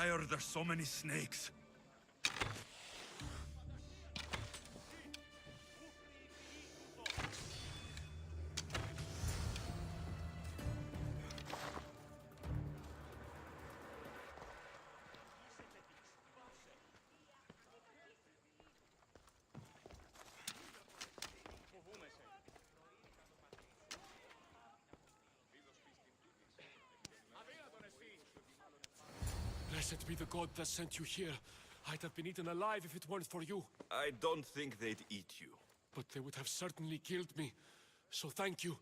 Why are there so many snakes? Blessed be the god that sent you here. I'd have been eaten alive if it weren't for you. I don't think they'd eat you. But they would have certainly killed me. So thank you.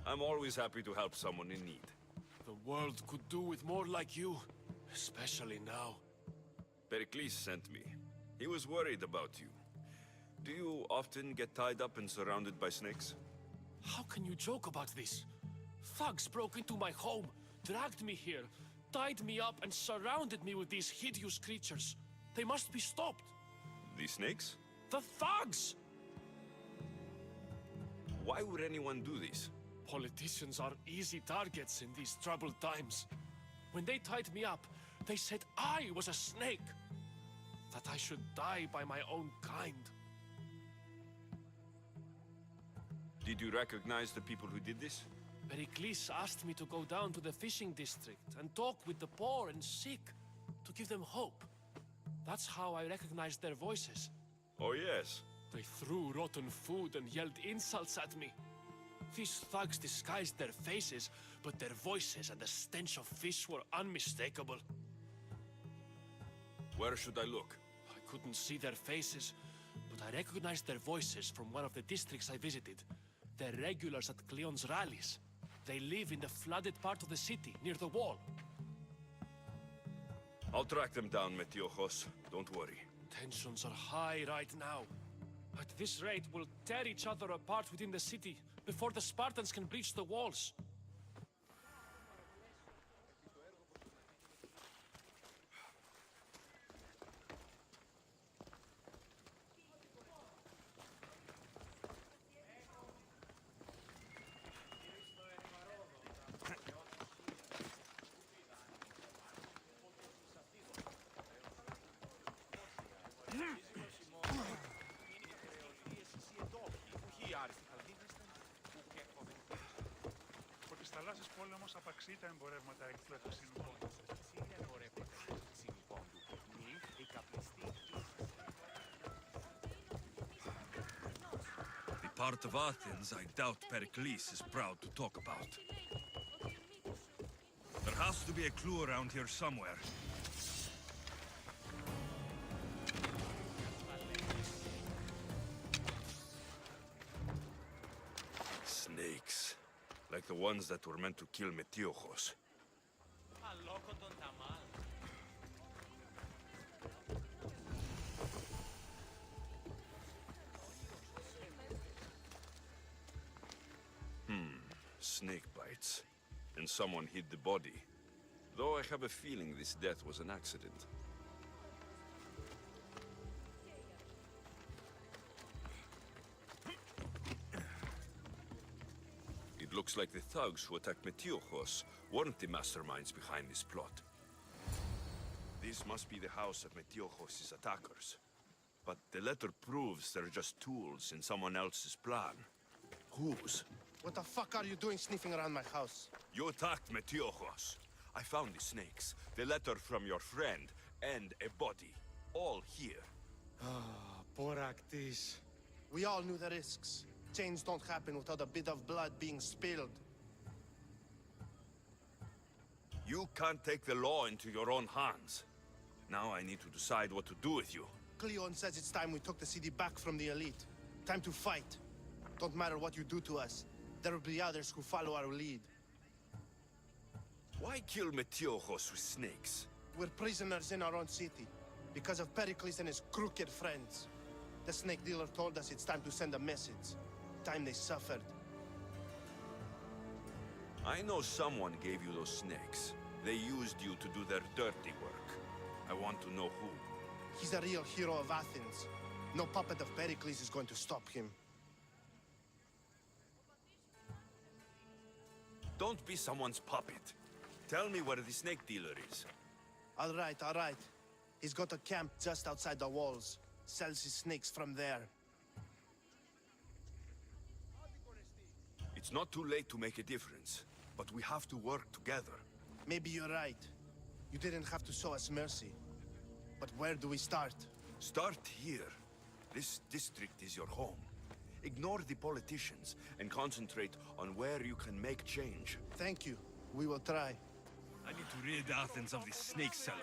I'm always happy to help someone in need. The world could do with more like you. Especially now. Pericles sent me. He was worried about you. Do you often get tied up and surrounded by snakes? How can you joke about this? Thugs broke into my home, dragged me here, tied me up and surrounded me with these hideous creatures. They must be stopped. The snakes? The thugs! Why would anyone do this? Politicians are easy targets in these troubled times. When they tied me up, they said I was a snake. That I should die by my own kind. Did you recognize the people who did this? Pericles asked me to go down to the fishing district and talk with the poor and sick, to give them hope. That's how I recognized their voices. Oh yes. They threw rotten food and yelled insults at me. These thugs disguised their faces, but their voices and the stench of fish were unmistakable. Where should I look? I couldn't see their faces, but I recognized their voices from one of the districts I visited. They're regulars at Cleon's rallies. They live in the flooded part of the city, near the wall. I'll track them down, Metiochos. Don't worry. Tensions are high right now. At this rate, we'll tear each other apart within the city, before the Spartans can breach the walls. Ότι στα θαλάσσης πόλεμος απαξεί τα εμπορεύματα εκ του Εφεσίνου πόντου. The part of Athens I doubt Pericles is proud to talk about. There has to be a clue around here somewhere. Snakes. Like the ones that were meant to kill Metiochos. Snake bites. And someone hid the body. Though I have a feeling this death was an accident. It looks like the thugs who attacked Metiochos weren't the masterminds behind this plot. This must be the house of Metiochos' attackers. But the letter proves they're just tools in someone else's plan. Whose? What the fuck are you doing sniffing around my house? You attacked Metiochos. I found the snakes, the letter from your friend, and a body. All here. Poraktis. We all knew the risks. Change don't happen without a bit of blood being spilled. You can't take the law into your own hands. Now I need to decide what to do with you. Cleon says it's time we took the city back from the elite. Time to fight. Don't matter what you do to us. There will be others who follow our lead. Why kill Metiochos with snakes? We're prisoners in our own city, because of Pericles and his crooked friends. The snake dealer told us it's time to send a message. Time they suffered. I know someone gave you those snakes. They used you to do their dirty work. I want to know who. He's a real hero of Athens. No puppet of Pericles is going to stop him. Don't be someone's puppet. Tell me where the snake dealer is. All right, all right. He's got a camp just outside the walls. Sells his snakes from there. It's not too late to make a difference, but we have to work together. Maybe you're right. You didn't have to show us mercy. But where do we start? Start here. This district is your home. Ignore the politicians and concentrate on where you can make change. Thank you. We will try. I need to rid Athens of this snake seller.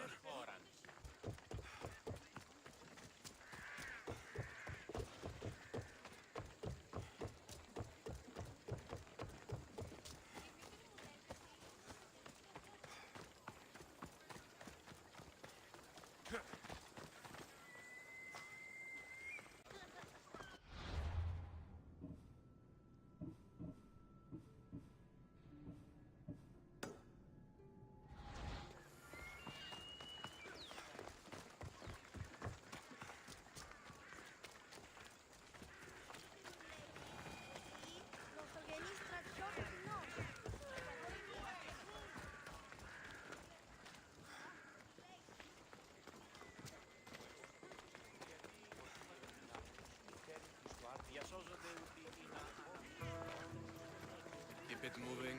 Keep it moving.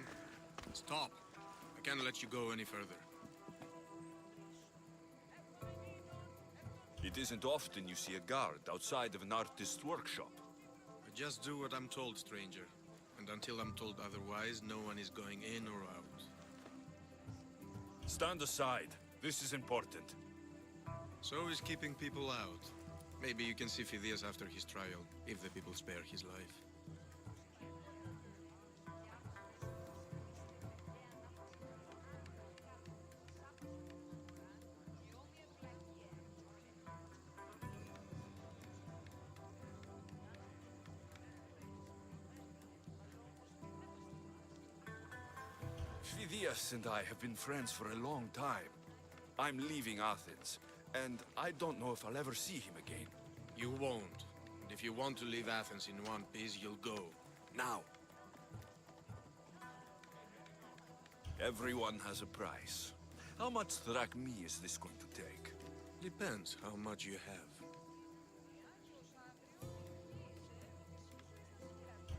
Stop. I can't let you go any further. It isn't often you see a guard outside of an artist's workshop. I just do what I'm told, stranger. And until I'm told otherwise, no one is going in or out. Stand aside. This is important. So is keeping people out. Maybe you can see Phidias after his trial, if the people spare his life. Phidias and I have been friends for a long time. I'm leaving Athens, and I don't know if I'll ever see him again. You won't. And if you want to leave Athens in one piece, you'll go. Now. Everyone has a price. How much drachmi is this going to take? Depends how much you have.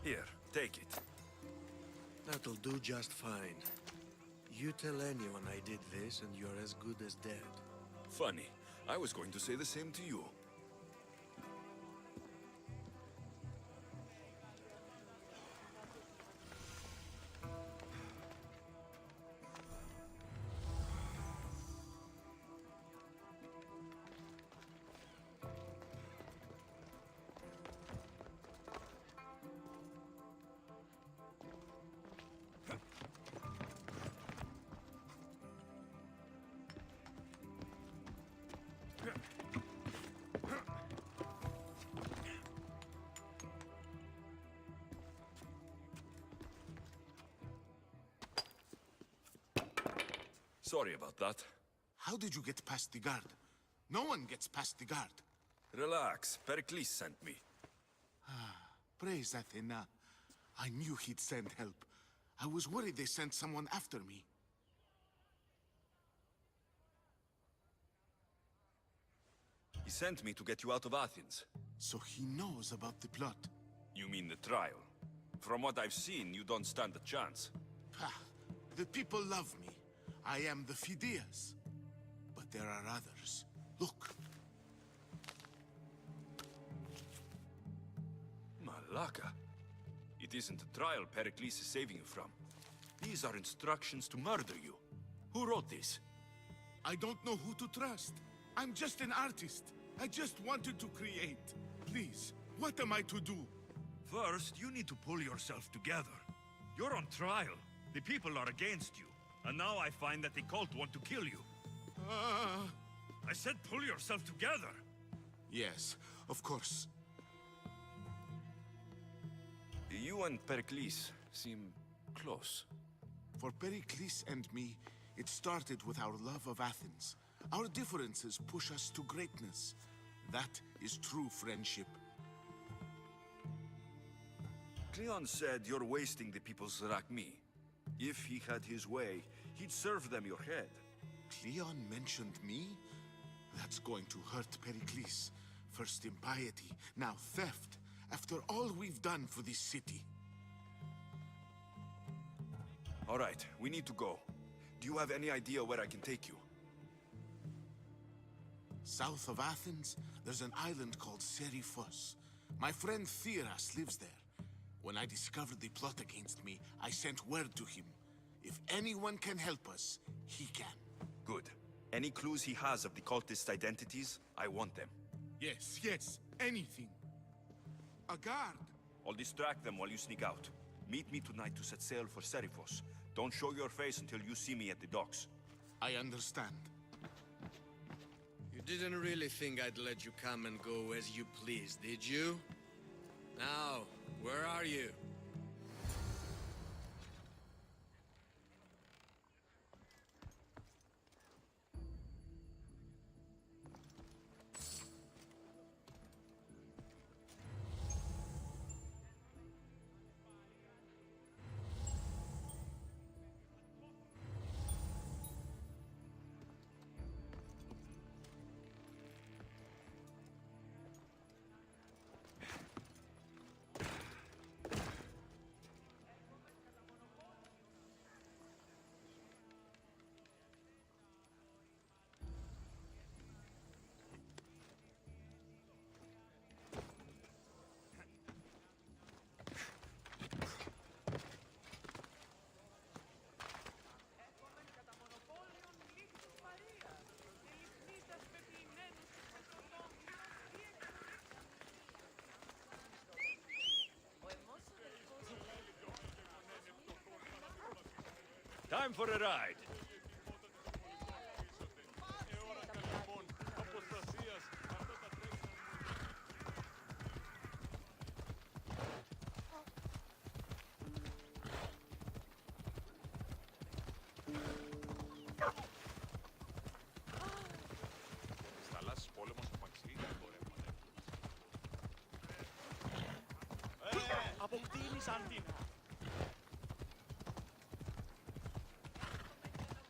Here, take it. That'll do just fine. You tell anyone I did this, and you're as good as dead. Funny. I was going to say the same to you. Sorry about that. How did you get past the guard? No one gets past the guard. Relax. Pericles sent me. Praise Athena. I knew he'd send help. I was worried they sent someone after me. He sent me to get you out of Athens. So he knows about the plot. You mean the trial? From what I've seen, you don't stand a chance. The people love me. I am the Phidias. But there are others. Look. Malaka. It isn't a trial Pericles is saving you from. These are instructions to murder you. Who wrote this? I don't know who to trust. I'm just an artist. I just wanted to create. Please, what am I to do? First, you need to pull yourself together. You're on trial. The people are against you. And now I find that the cult want to kill you. I said pull yourself together. Yes, of course. You and Pericles seem close. For Pericles and me, it started with our love of Athens. Our differences push us to greatness. That is true friendship. Cleon said you're wasting the people's drachmi. If he had his way, He'd serve them your head. Cleon mentioned me? That's going to hurt Pericles. First impiety, now theft. After all we've done for this city. All right, we need to go. Do you have any idea where I can take you? South of Athens, there's an island called Seriphos. My friend Theras lives there. When I discovered the plot against me, I sent word to him. If anyone can help us, he can. Good. Any clues he has of the cultists' identities, I want them. Yes, anything. A guard. I'll distract them while you sneak out. Meet me tonight to set sail for Seriphos. Don't show your face until you see me at the docks. I understand. You didn't really think I'd let you come and go as you please, did you? Now, where are you? Time for a ride. Αποκτήνεις Αντίνα.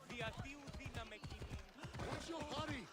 Διατίου δύναμε κοινή. What's your hurry?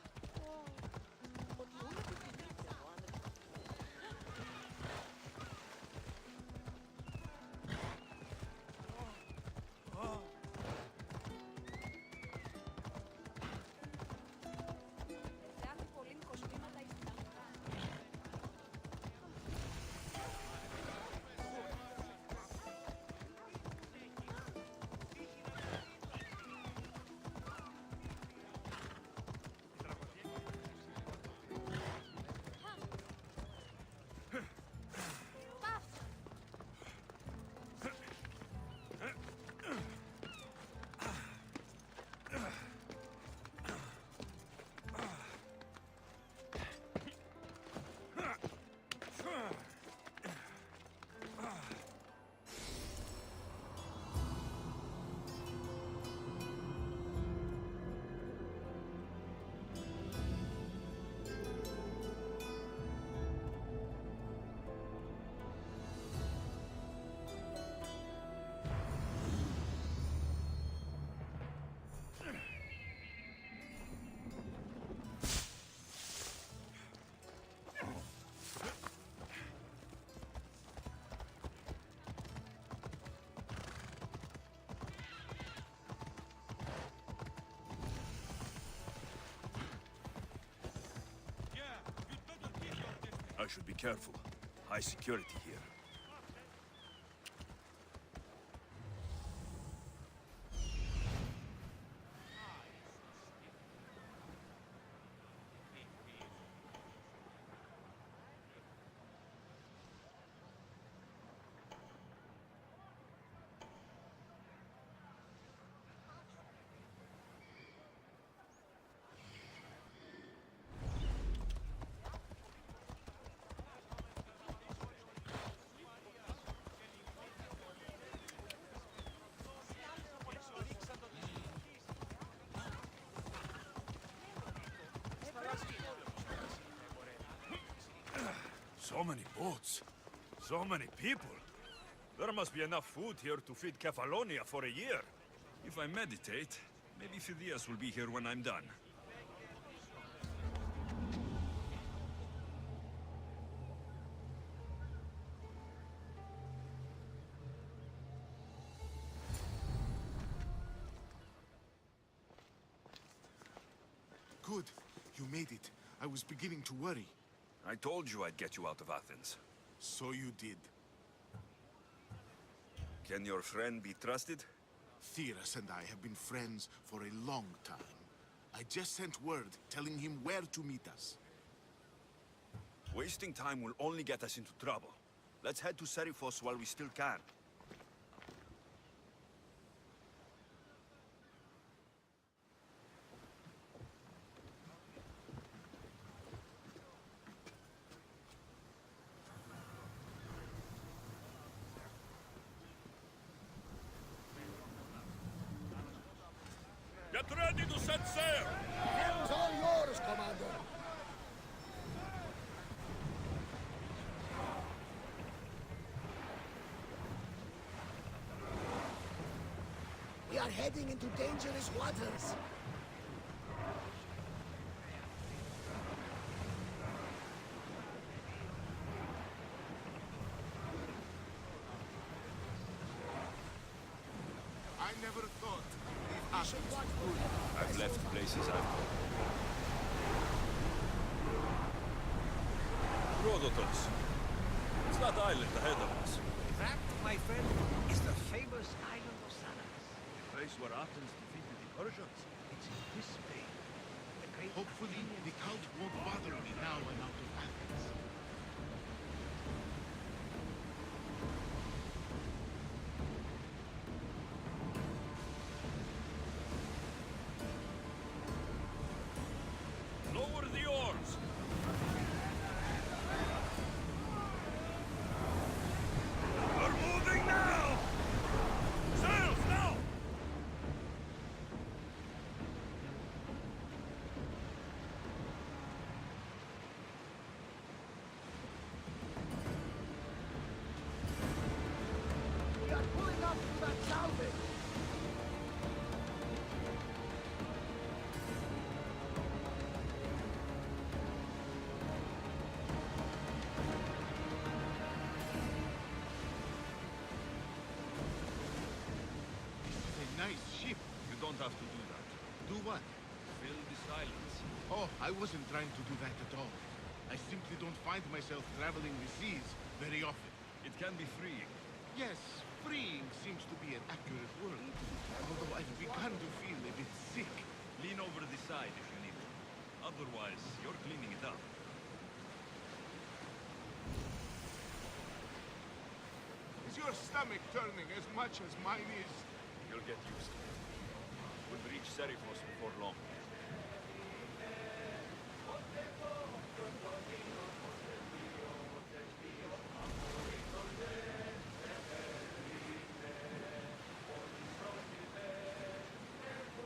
I should be careful. High security here. So many boats. So many people. There must be enough food here to feed Kefalonia for a year. If I meditate, maybe Phidias will be here when I'm done. Good. You made it. I was beginning to worry. I told you I'd get you out of Athens. So you did. Can your friend be trusted? Theras and I have been friends for a long time. I just sent word telling him where to meet us. Wasting time will only get us into trouble. Let's head to Seriphos while we still can. Get ready to set sail! Hell's all yours, Commander! We are heading into dangerous waters. I never thought these Athens would. I've left places I've gone. Rhodotos. It's that island ahead of us. That, my friend, is the famous island of Salamis. The place where Athens defeated the Persians. It's in this bay. The great Hopefully, the Count won't bother me now I'm out of Athens. Lower the oars! We're moving now! Sails now! We are pulling up to that salvage. A nice ship. You don't have to do that. Do what? Fill the silence. Oh, I wasn't trying to do that at all. I simply don't find myself traveling the seas very often. It can be freeing. Yes, freeing seems to be an accurate word. Although I've begun to feel a bit sick. Lean over the side if you need to. Otherwise, you're cleaning it up. Is your stomach turning as much as mine is? You'll get used to it. We'll reach Seriphos before long.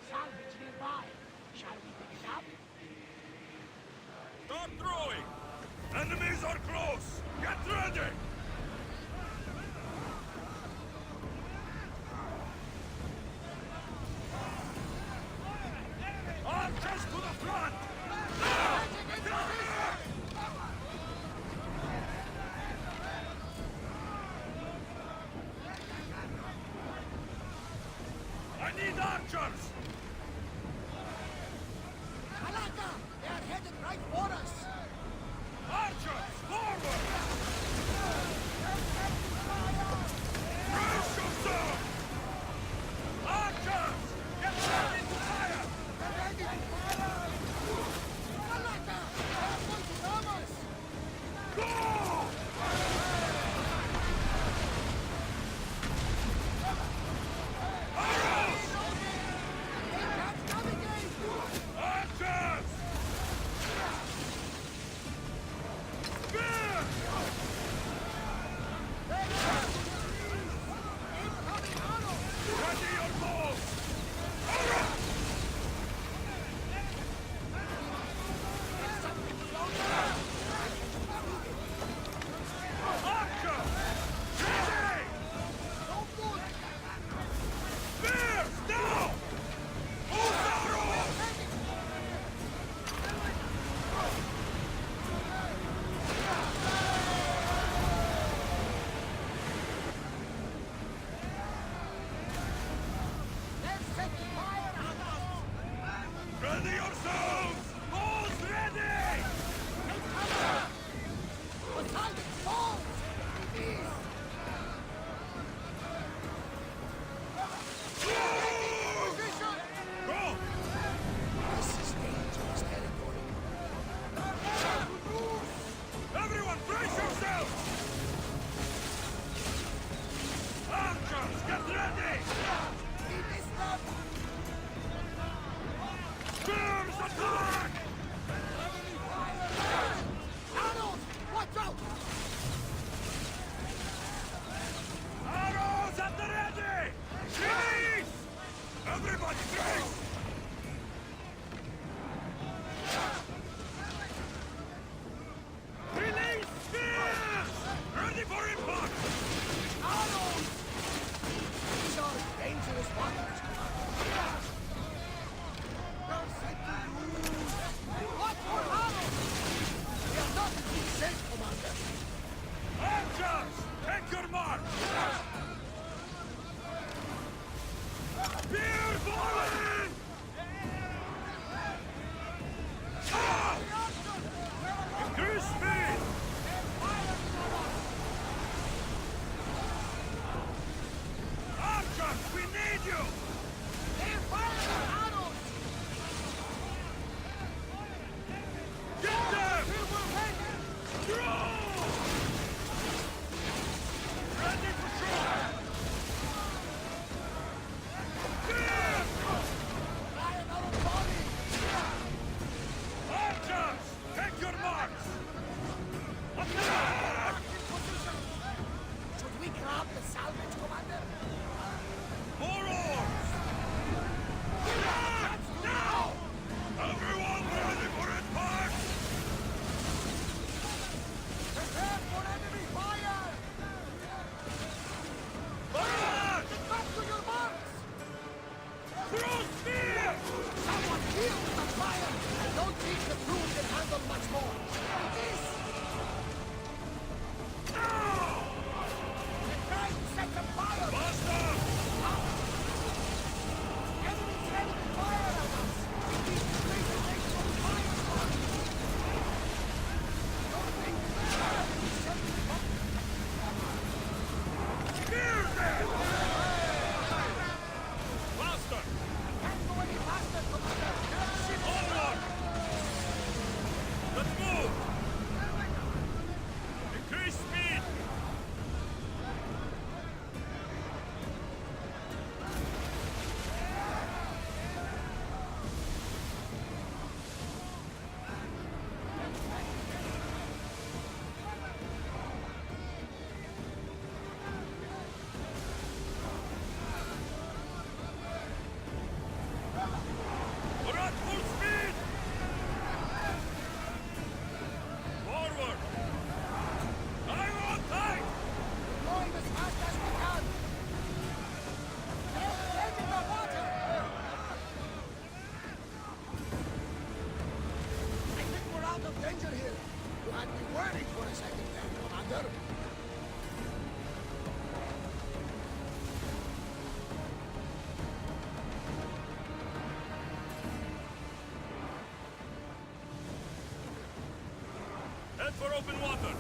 Salvage nearby. Shall we pick it up? Start throwing! Enemies are close! Get ready! Archers to the front! I need archers! Malaka! They are headed right for us! Archers, forward! Brace yourself! Archers! Get ready to fire! Ready to fire! Malaka! They are going to ram us! Go! Arrows! They can't navigate! Archers! Arrows! Watch out! Arrows at the ready! Freeze! Everybody freeze! Release spears! Ready for impact! Arrows! These are dangerous ones, Commander. They're set to use. Watch for arrows! We are not to be safe, Commander. Archers! Take your mark! Spear falling! Ah! Increase speed! Archers, we need you! They're firing on arrows! Get them! We will ready! Throw! Ready to shoot! Spear! Fly another body! Archers, take your marks! Attack! In position! Should we grab the salvage, Commander? More oars! Let's do now! Everyone ready for impact! Prepare for enemy fire! Barrage! Get back to your marks! Throw spear! Someone deal with the fire! I don't think the crew can handle much more. This! They're trying to set the fire! Faster! Enemies ready to fire at us! We need to raise the nation from fire! Don't think set them up! Spear them! Faster! Can't go any faster, Commander! Ship Onward! Let's move! Increase speed! We're at full speed! Forward! Iron on tight! going as fast as we can! They're taking the water! I think we're out of danger here. You had me worried for a second there, Commander. Head for open water!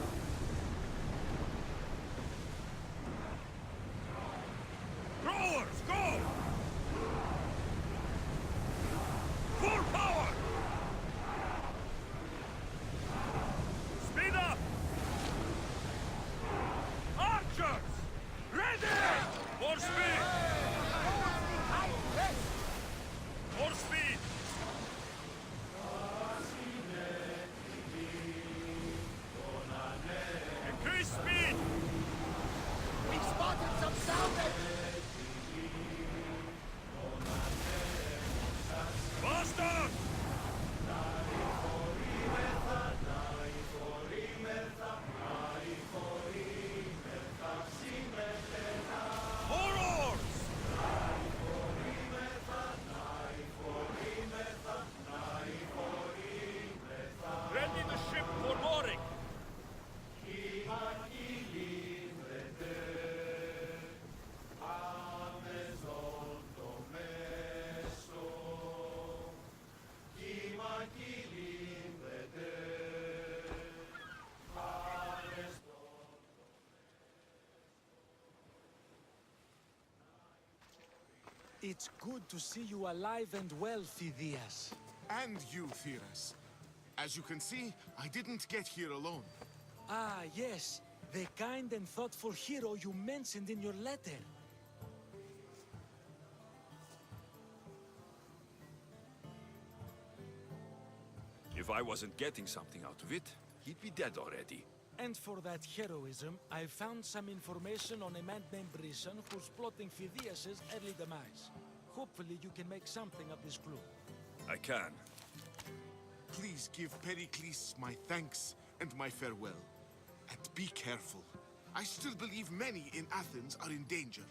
Rowers, go! Full power! Speed up! Archers! Ready! More speed! More speed! Increase speed! We've spotted some salvage! Faster! More oars! Ready the ship for mooring! It's good to see you alive and well, Phidias. And you, Theras. As you can see, I didn't get here alone. Ah, yes. The kind and thoughtful hero you mentioned in your letter. If I wasn't getting something out of it, he'd be dead already. And for that heroism, I found some information on a man named Brisson who's plotting Phidias' early demise. Hopefully you can make something of this clue. I can. Please give Pericles my thanks and my farewell. And be careful. I still believe many in Athens are in danger.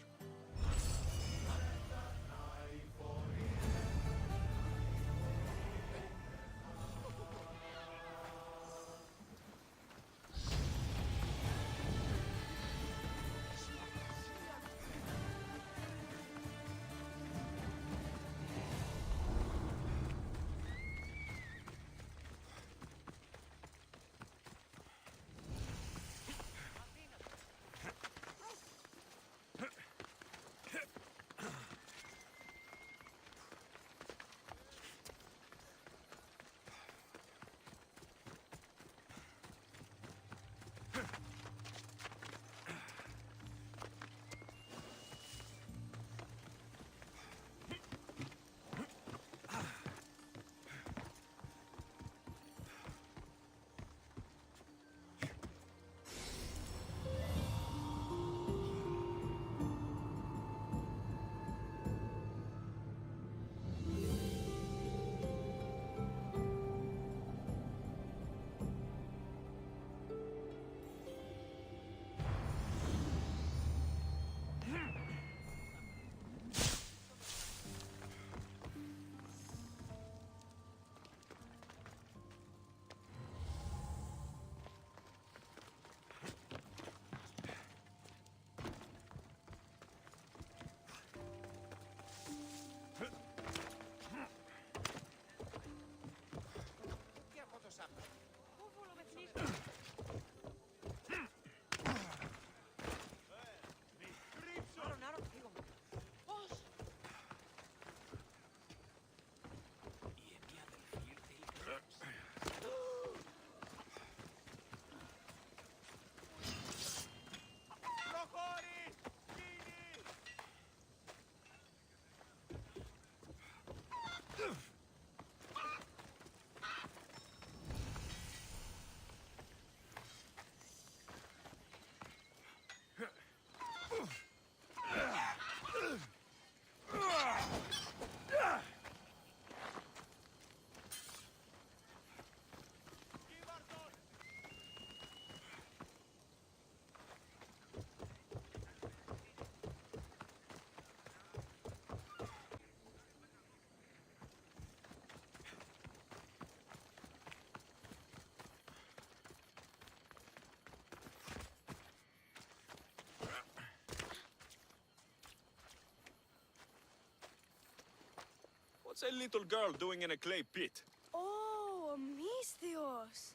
What's a little girl doing in a clay pit? Oh, Misthios.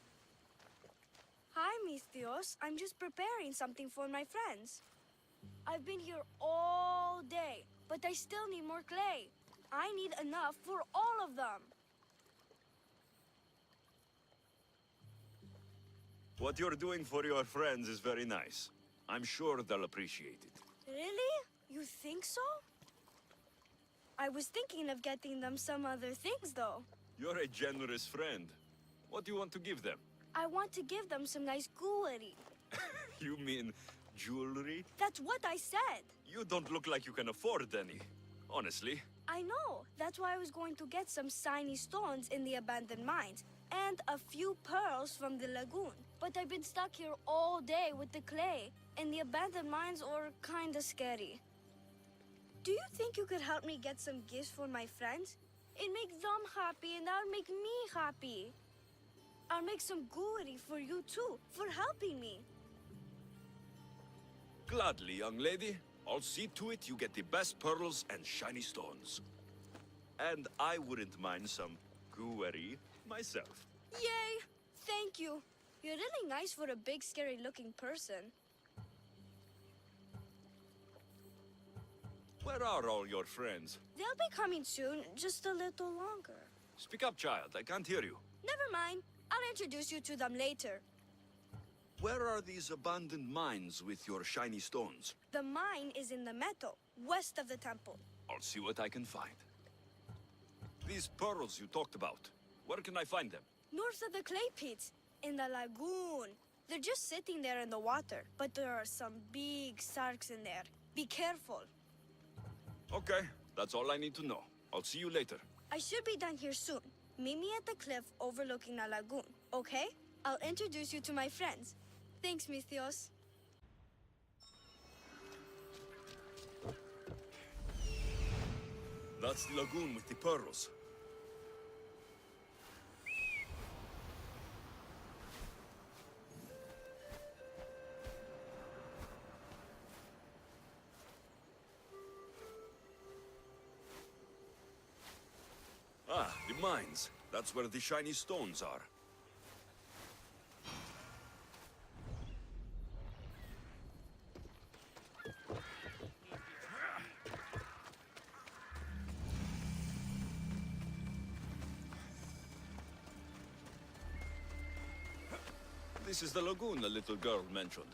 Hi, Misthios. I'm just preparing something for my friends. I've been here all day, but I still need more clay. I need enough for all of them. What you're doing for your friends is very nice. I'm sure they'll appreciate it. Really? You think so? I was thinking of getting them some other things, though. You're a generous friend. What do you want to give them? I want to give them some nice jewelry. You mean jewelry? That's what I said. You don't look like you can afford any, honestly. I know. That's why I was going to get some shiny stones in the abandoned mines and a few pearls from the lagoon. But I've been stuck here all day with the clay, and the abandoned mines are kinda scary. Do you think you could help me get some gifts for my friends? It'd make them happy, and that'll make me happy. I'll make some jewelry for you too, for helping me. Gladly, young lady. I'll see to it you get the best pearls and shiny stones. And I wouldn't mind some jewelry myself. Yay! Thank you. You're really nice for a big, scary-looking person. Where are all your friends? They'll be coming soon, just a little longer. Speak up, child. I can't hear you. Never mind. I'll introduce you to them later. Where are these abandoned mines with your shiny stones? The mine is in the meadow, west of the temple. I'll see what I can find. These pearls you talked about, where can I find them? North of the clay pits, in the lagoon. They're just sitting there in the water, but there are some big sharks in there. Be careful. Okay, that's all I need to know. I'll see you later. I should be done here soon. Meet me at the cliff overlooking the lagoon, okay? I'll introduce you to my friends. Thanks, Mithios. That's the lagoon with the pearls. Ah, the mines. That's where the shiny stones are. This is the lagoon the little girl mentioned.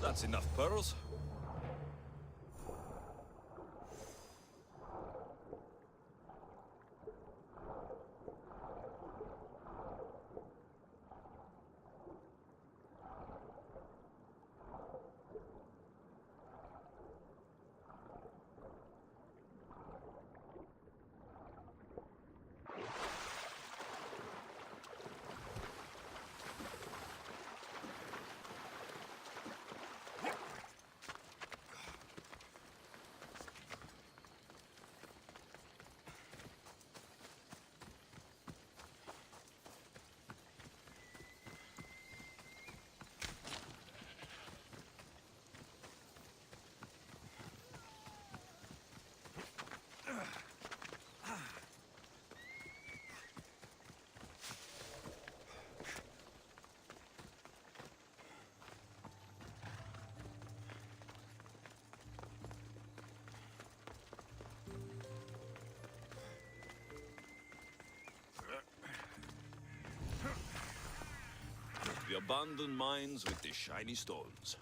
That's enough pearls. The abandoned mines with the shiny stones.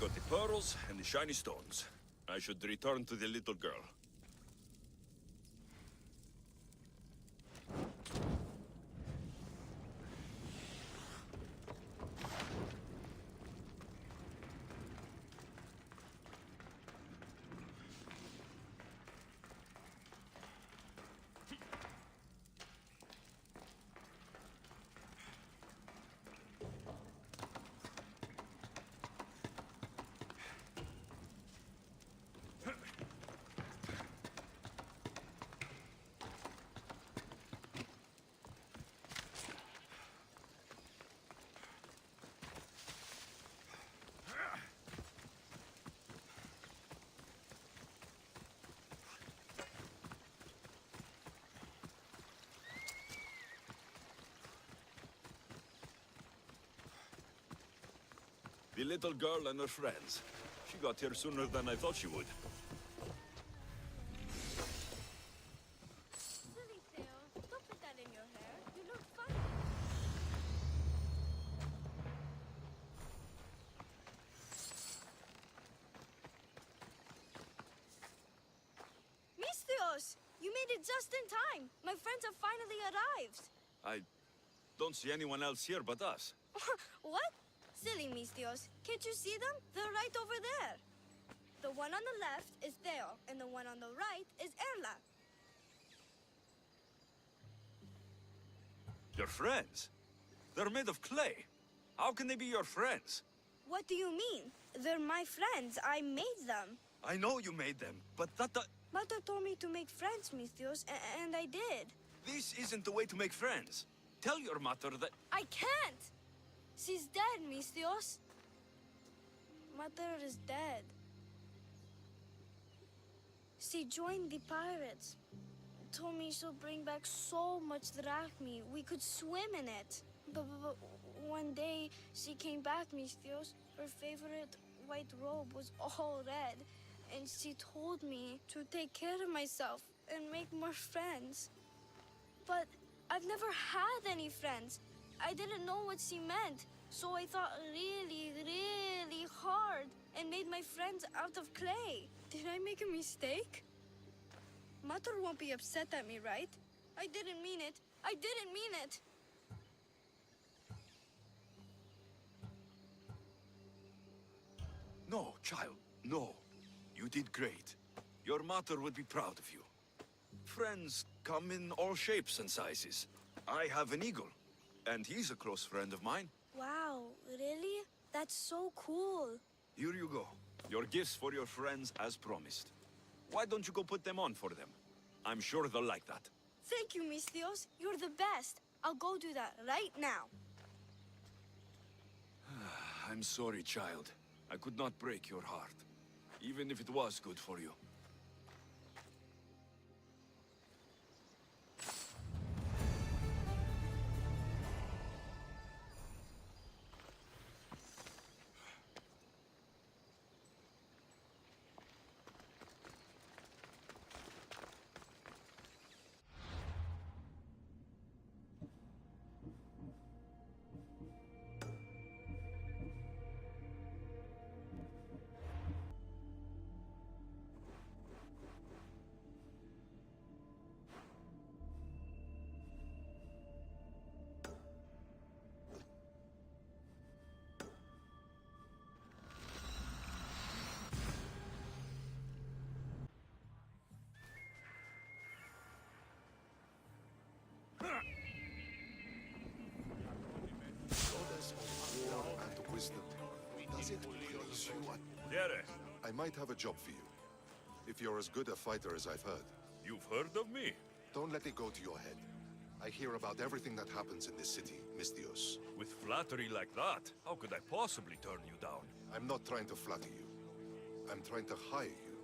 got the pearls and the shiny stones. I should return to the little girl. The little girl and her friends. She got here sooner than I thought she would. Silly Theo, don't put that in your hair. You look funny. Misthios! You made it just in time. My friends have finally arrived. I don't see anyone else here but us. What? Silly Misthios. Can't you see them? They're right over there. The one on the left is Theo, and the one on the right is Erla. Your friends? They're made of clay. How can they be your friends? What do you mean? They're my friends. I made them. I know you made them, but Mother told me to make friends, Misthios, and I did. this isn't the way to make friends. Tell your mother that... I can't! She's dead, Misthios. Mother is dead. She joined the pirates. Told me she'll bring back so much drachmi, we could swim in it. But one day, she came back, Misthios. Her favorite white robe was all red. And she told me to take care of myself and make more friends. But I've never had any friends. I didn't know what she meant, so I thought really, really hard and made my friends out of clay. Did I make a mistake? Mother won't be upset at me, right? I didn't mean it. I didn't mean it. No, child, no. You did great. Your mother would be proud of you. Friends come in all shapes and sizes. I have an eagle, and he's a close friend of mine. Wow, really? That's so cool. Here you go. Your gifts for your friends as promised. Why don't you go put them on for them? I'm sure they'll like that. Thank you, Misthios. You're the best. I'll go do that right now. I'm sorry, child. I could not break your heart, even if it was good for you. And wisdom. Does it please you? Dere, I might have a job for you. If you're as good a fighter as I've heard. you've heard of me? Don't let it go to your head. I hear about everything that happens in this city, Misthios. With flattery like that, how could I possibly turn you down? I'm not trying to flatter you. I'm trying to hire you.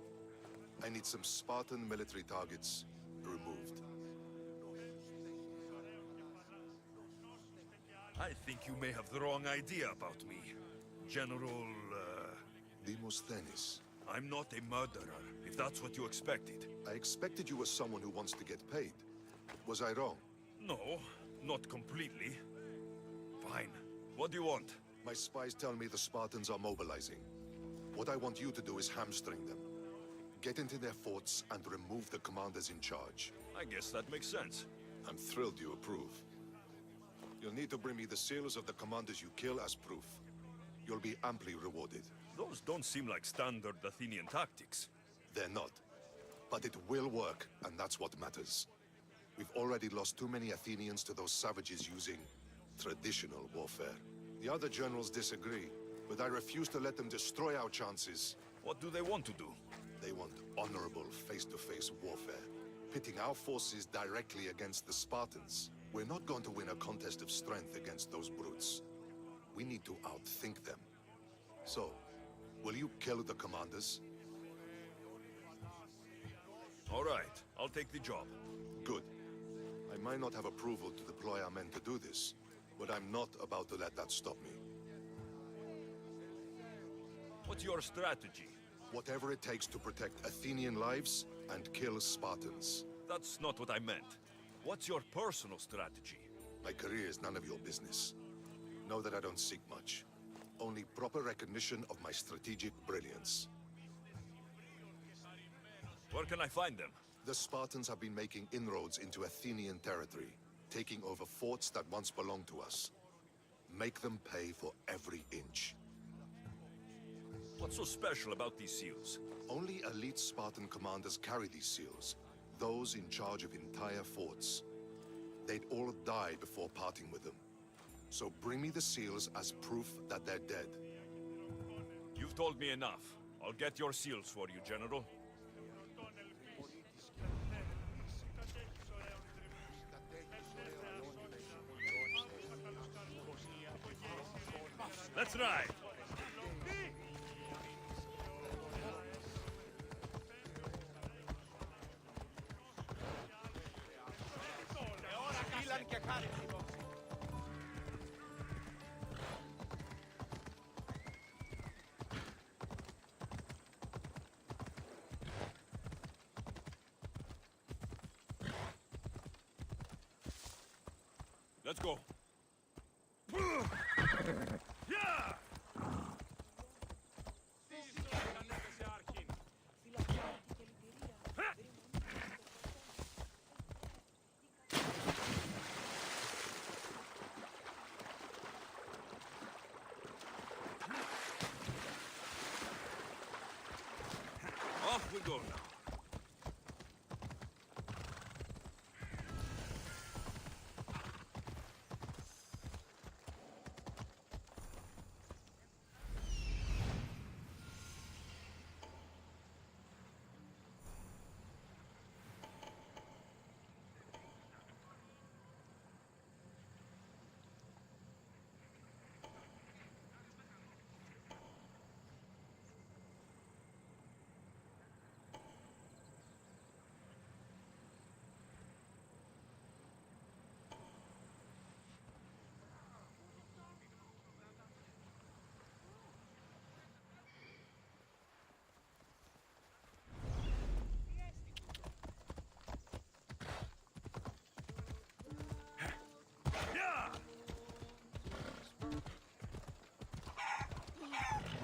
I need some Spartan military targets removed. I think you may have the wrong idea about me. General, Demosthenes. I'm not a murderer, if that's what you expected. I expected you as someone who wants to get paid. Was I wrong? No, not completely. Fine. What do you want? My spies tell me the Spartans are mobilizing. What I want you to do is hamstring them. Get into their forts and remove the commanders in charge. I guess that makes sense. I'm thrilled you approve. You'll need to bring me the seals of the commanders you kill as proof. You'll be amply rewarded. Those don't seem like standard Athenian tactics. They're not. But it will work, and that's what matters. We've already lost too many Athenians to those savages using traditional warfare. The other generals disagree, but I refuse to let them destroy our chances. What do they want to do? They want honorable face-to-face warfare, pitting our forces directly against the Spartans. We're not going to win a contest of strength against those brutes. We need to outthink them. So, will you kill the commanders? All right, I'll take the job. Good. I might not have approval to deploy our men to do this, but I'm not about to let that stop me. What's your strategy? Whatever it takes to protect Athenian lives and kill Spartans. That's not what I meant. What's your personal strategy? My career is none of your business. Know that I don't seek much. Only proper recognition of my strategic brilliance. Where can I find them? The Spartans have been making inroads into Athenian territory, taking over forts that once belonged to us. Make them pay for every inch. What's so special about these seals? Only elite Spartan commanders carry these seals, those in charge of entire forts. They'd all die before parting with them. So bring me the seals as proof that they're dead. You've told me enough. I'll get your seals for you, General. Let's ride! Let's go. Yeah! Off we go now.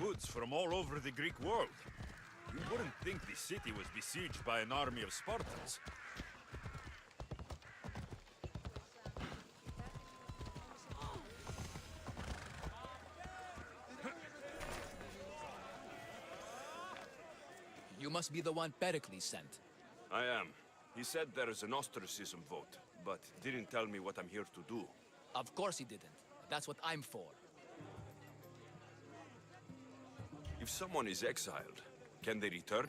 Goods from all over the Greek world. You wouldn't think the city was besieged by an army of Spartans. You must be the one Pericles sent. I am. He said there is an ostracism vote, but didn't tell me what I'm here to do. Of course he didn't. That's what I'm for. If someone is exiled, can they return?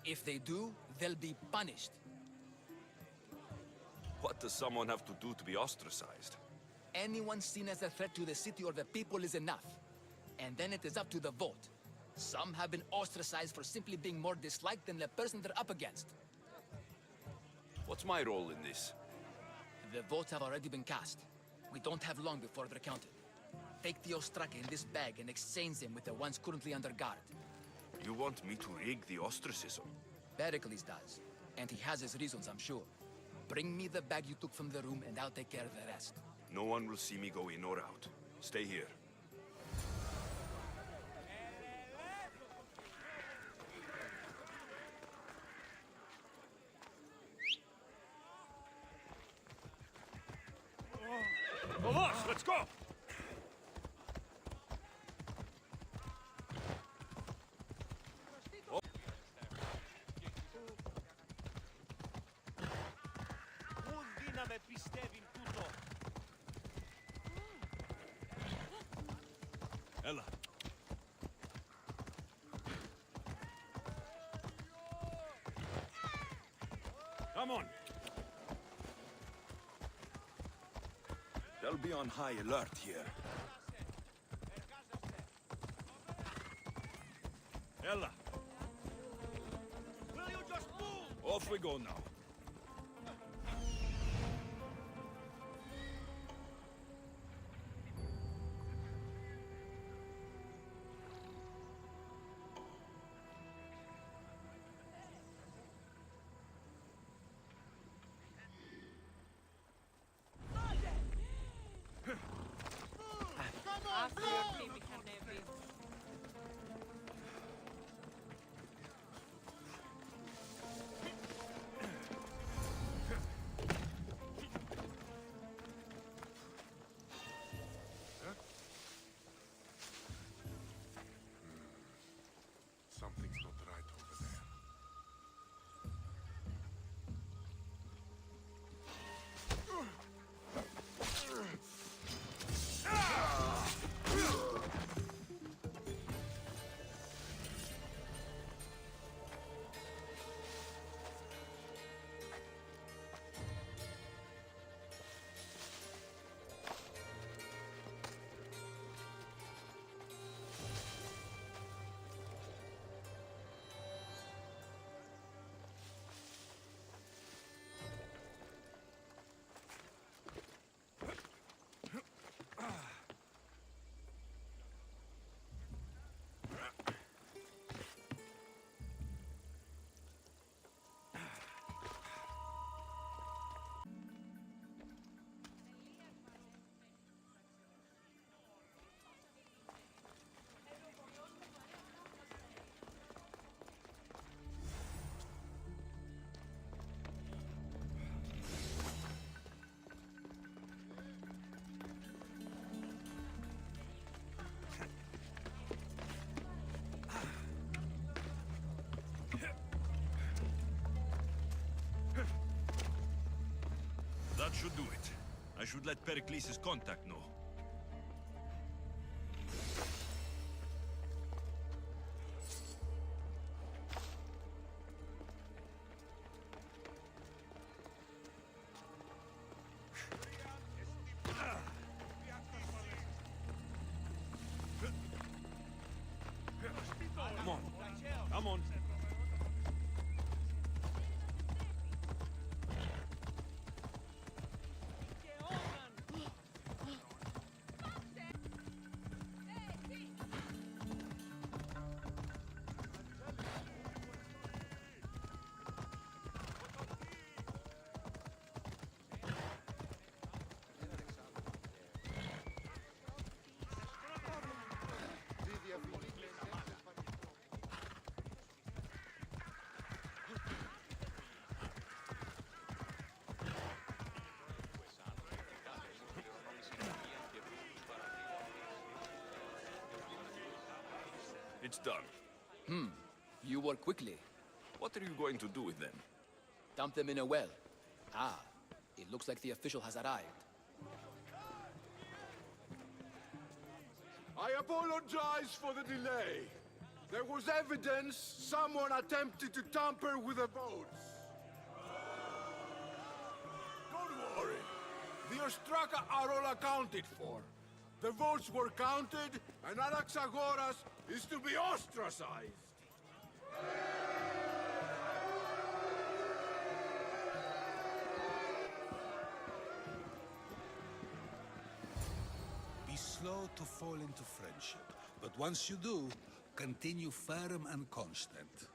If they do, they'll be punished. What does someone have to do to be ostracized? Anyone seen as a threat to the city or the people is enough. And then it is up to the vote. Some have been ostracized for simply being more disliked than the person they're up against. What's my role in this? The votes have already been cast. We don't have long before they're counted. Take the ostraka in this bag and exchange them with the ones currently under guard. You want me to rig the ostracism? Pericles does. And he has his reasons, I'm sure. Bring me the bag you took from the room and I'll take care of the rest. No one will see me go in or out. Stay here. Let's go! Ella. Come on. They'll be on high alert here. Ella. Will you just move? Off we go now. Something's not right over there. That should do it. I should let Pericles' contact know. Come on. Come on. It's done. You work quickly. What are you going to do with them? Dump them in a well. Ah, it looks like the official has arrived. I apologize for the delay. There was evidence someone attempted to tamper with the votes. Don't worry. The Ostraka are all accounted for. The votes were counted, and Anaxagoras is to be ostracized. Be slow to fall into friendship, but once you do, continue firm and constant.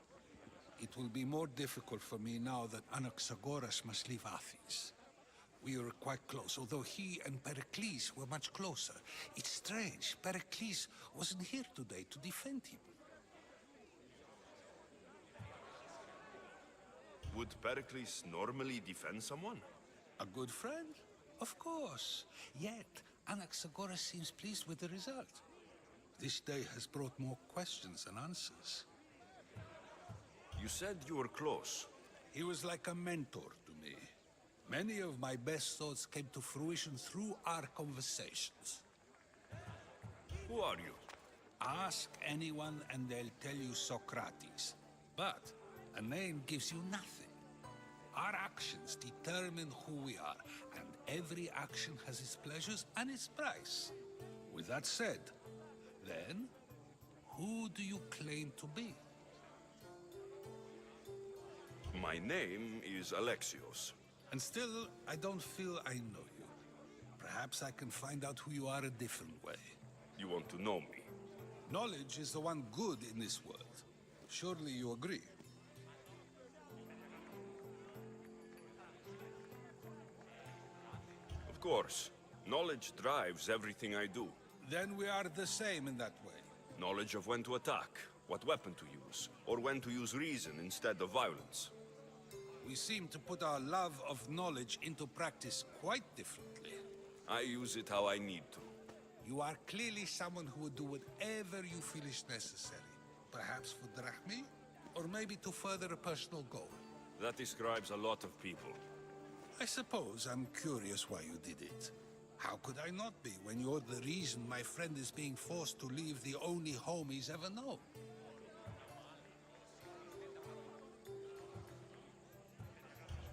It will be more difficult for me now that Anaxagoras must leave Athens. We were quite close, although he and Pericles were much closer. It's strange, Pericles wasn't here today to defend him. Would Pericles normally defend someone? A good friend? Of course. Yet, Anaxagoras seems pleased with the result. This day has brought more questions than answers. You said you were close. He was like a mentor to me. Many of my best thoughts came to fruition through our conversations. Who are you? Ask anyone and they'll tell you Socrates. But a name gives you nothing. Our actions determine who we are, and every action has its pleasures and its price. With that said, then, who do you claim to be? My name is Alexios. And still, I don't feel I know you. Perhaps I can find out who you are a different way. You want to know me? Knowledge is the one good in this world. Surely you agree? Of course. Knowledge drives everything I do. Then we are the same in that way. Knowledge of when to attack, what weapon to use, or when to use reason instead of violence. We seem to put our love of knowledge into practice quite differently. I use it how I need to. You are clearly someone who would do whatever you feel is necessary. Perhaps for drachmi, or maybe to further a personal goal. That describes a lot of people. I suppose I'm curious why you did it. How could I not be when you're the reason my friend is being forced to leave the only home he's ever known?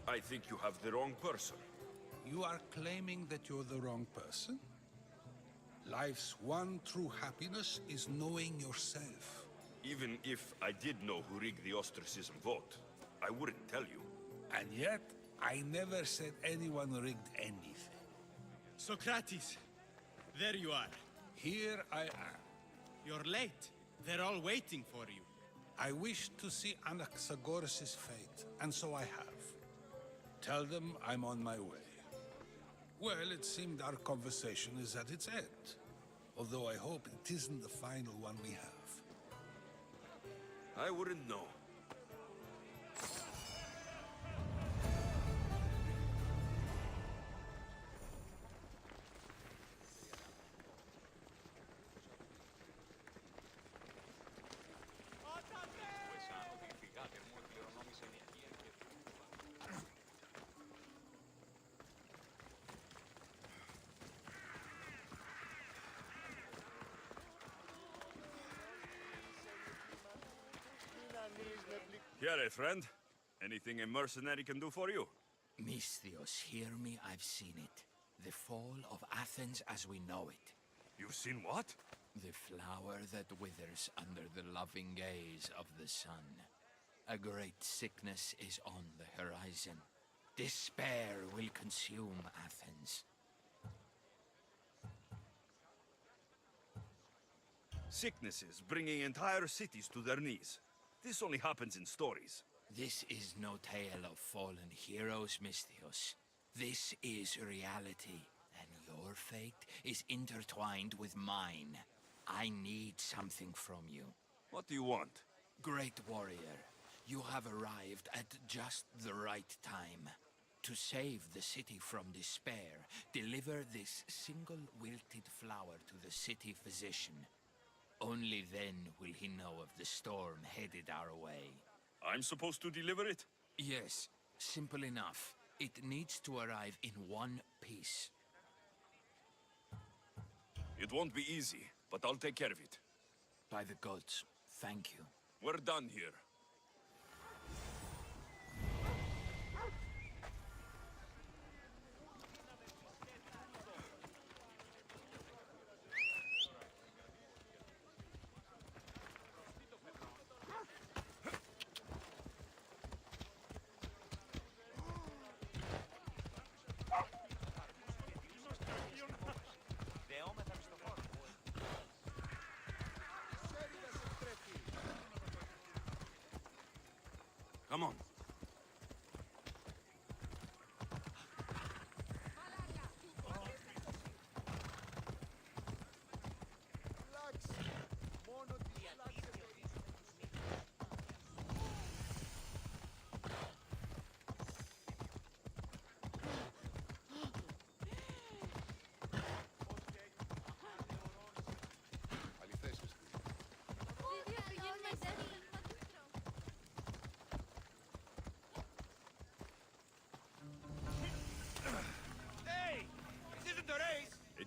I think you have the wrong person. You are claiming that you're the wrong person? Life's one true happiness is knowing yourself. Even if I did know who rigged the ostracism vote, I wouldn't tell you. And yet, I never said anyone rigged anything. Socrates, there you are. Here I am. You're late. They're all waiting for you. I wish to see Anaxagoras' fate, and so I have. Tell them I'm on my way. Well, it seemed our conversation is at its end. Although I hope it isn't the final one we have. I wouldn't know. Here, friend. Anything a mercenary can do for you? Misthios, hear me, I've seen it. The fall of Athens as we know it. You've seen what? The flower that withers under the loving gaze of the sun. A great sickness is on the horizon. Despair will consume Athens. Sicknesses bringing entire cities to their knees. This only happens in stories. This is no tale of fallen heroes, Misthios. This is reality, and your fate is intertwined with mine. I need something from you. What do you want? Great warrior, you have arrived at just the right time. To save the city from despair, deliver this single wilted flower to the city physician. Only then will he know of the storm headed our way. I'm supposed to deliver it? Yes, simple enough. It needs to arrive in one piece. It won't be easy, but I'll take care of it. By the gods, thank you. We're done here. Come on.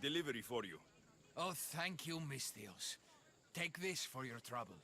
delivery for you. Oh, thank you, Misthios. Take this for your trouble.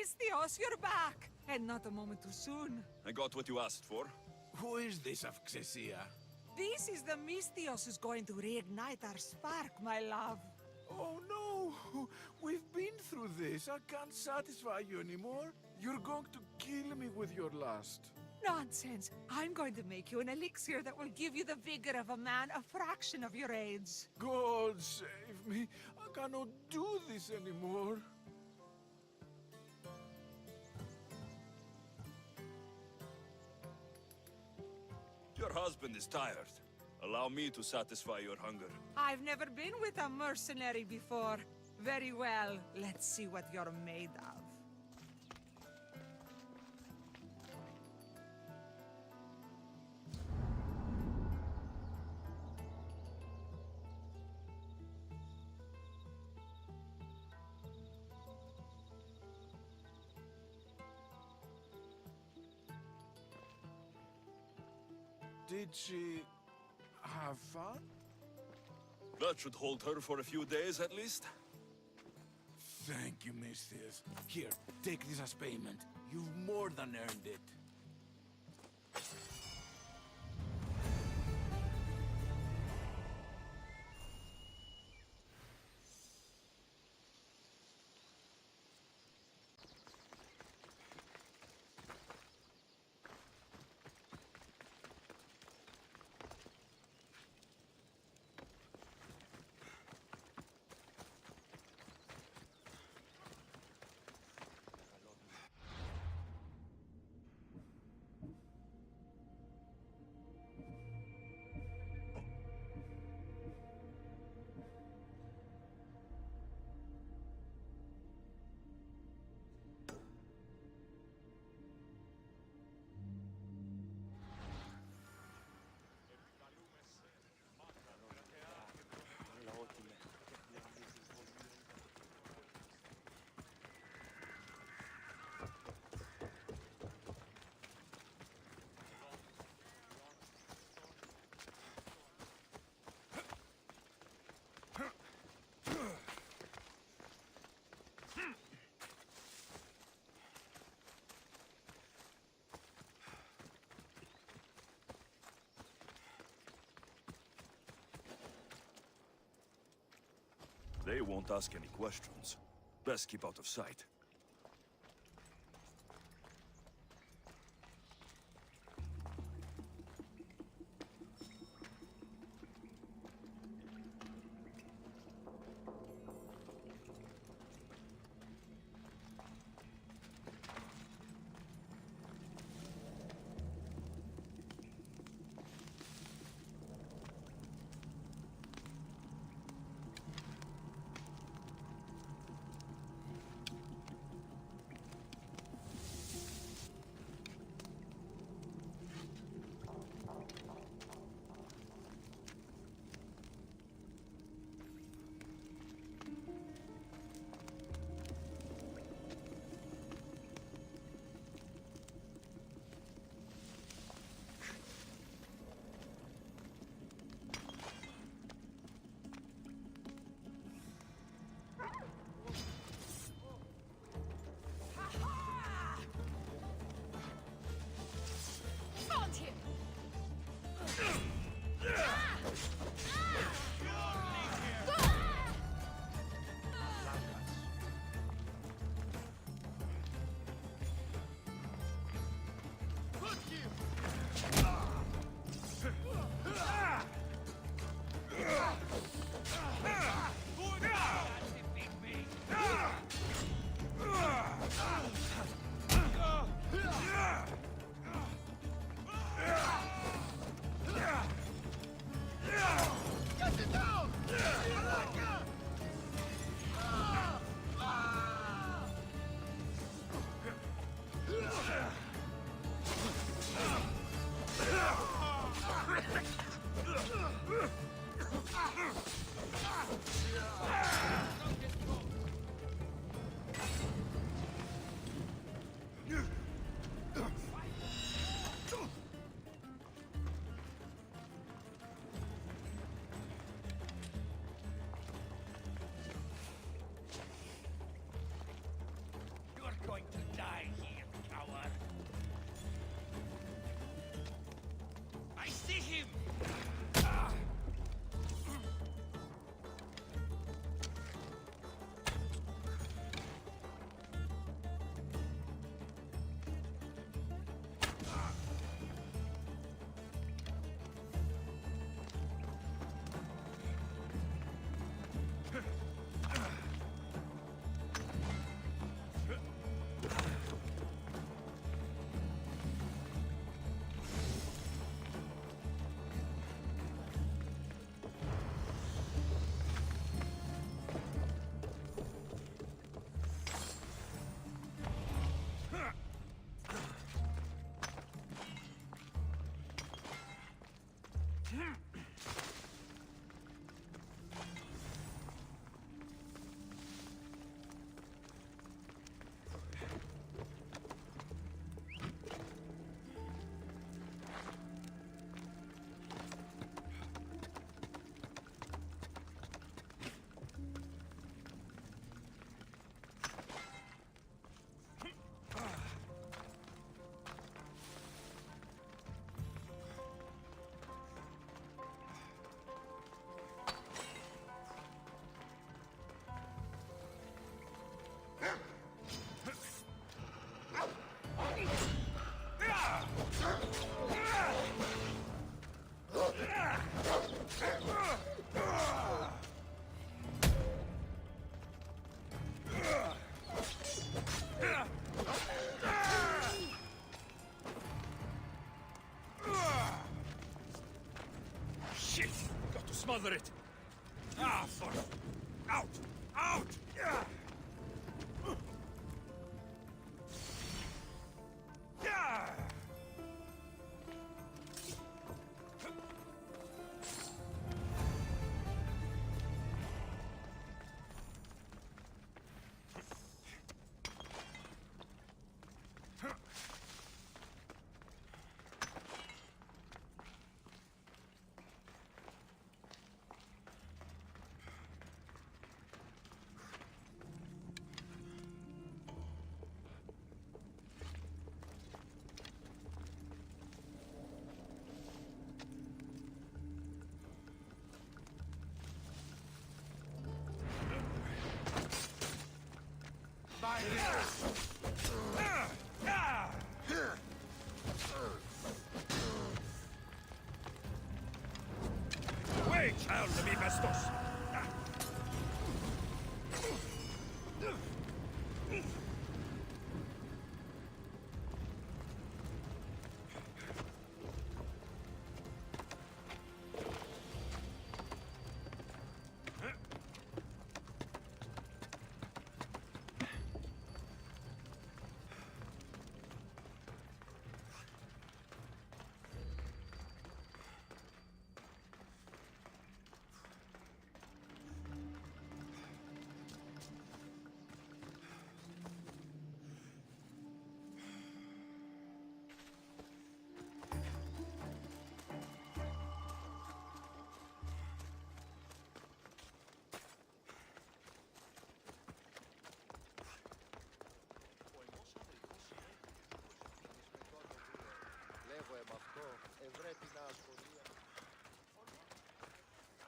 Misthios, you're back! And not a moment too soon. I got what you asked for. Who is this of Xesia? This is the Misthios who's going to reignite our spark, my love. Oh no! We've been through this. I can't satisfy you anymore. You're going to kill me with your lust. Nonsense. I'm going to make you an elixir that will give you the vigor of a man a fraction of your age. God save me. I cannot do this anymore. Your husband is tired. Allow me to satisfy your hunger. I've never been with a mercenary before. Very well. Let's see what you're made of. Did she have fun? That should hold her for a few days at least. Thank you, Misthios. Here, take this as payment. You've more than earned it. They won't ask any questions. Best keep out of sight. Found him! You're going to die here, coward. I see him! Shit! Got to smother it! Ah, fuck! Out! Out! Yeah! Yeah! Hell, the Mephistos!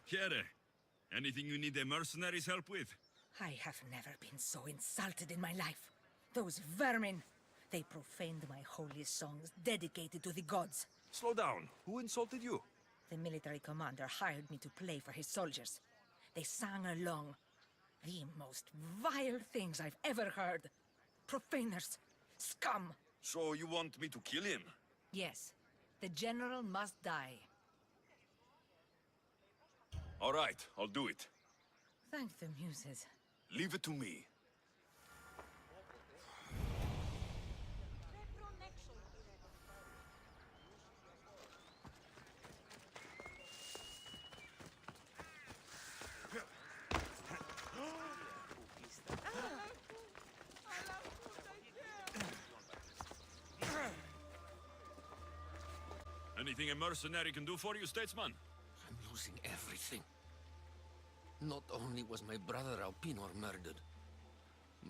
Kere, anything you need the mercenaries' help with? I have never been so insulted in my life. Those vermin! They profaned my holy songs dedicated to the gods. Slow down. Who insulted you? The military commander hired me to play for his soldiers. They sang along. The most vile things I've ever heard. Profaners. Scum. So you want me to kill him? Yes. The general must die. All right, I'll do it. Thank the muses. Leave it to me. Anything a mercenary can do for you, statesman? I'm losing everything. Not only was my brother Alpinor murdered,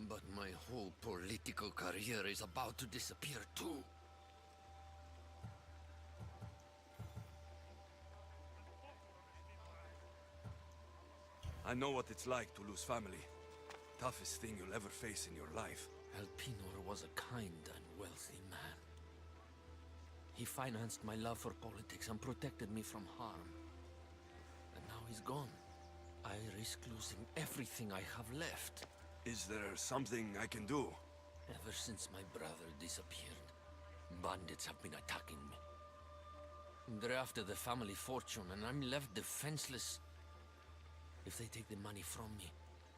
but my whole political career is about to disappear too. I know what it's like to lose family. Toughest thing you'll ever face in your life. Alpinor was a kind and wealthy man. He financed my love for politics and protected me from harm. And now he's gone. I risk losing everything I have left. Is there something I can do? Ever since my brother disappeared, bandits have been attacking me. They're after the family fortune, and I'm left defenseless. If they take the money from me,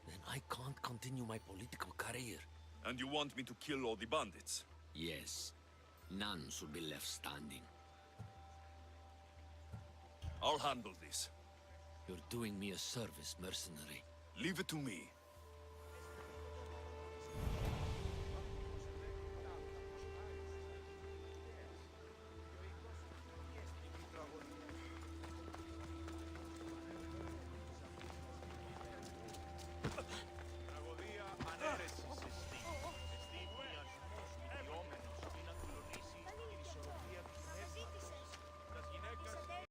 then I can't continue my political career. And you want me to kill all the bandits? Yes. None should be left standing. I'll handle this. You're doing me a service, mercenary. Leave it to me.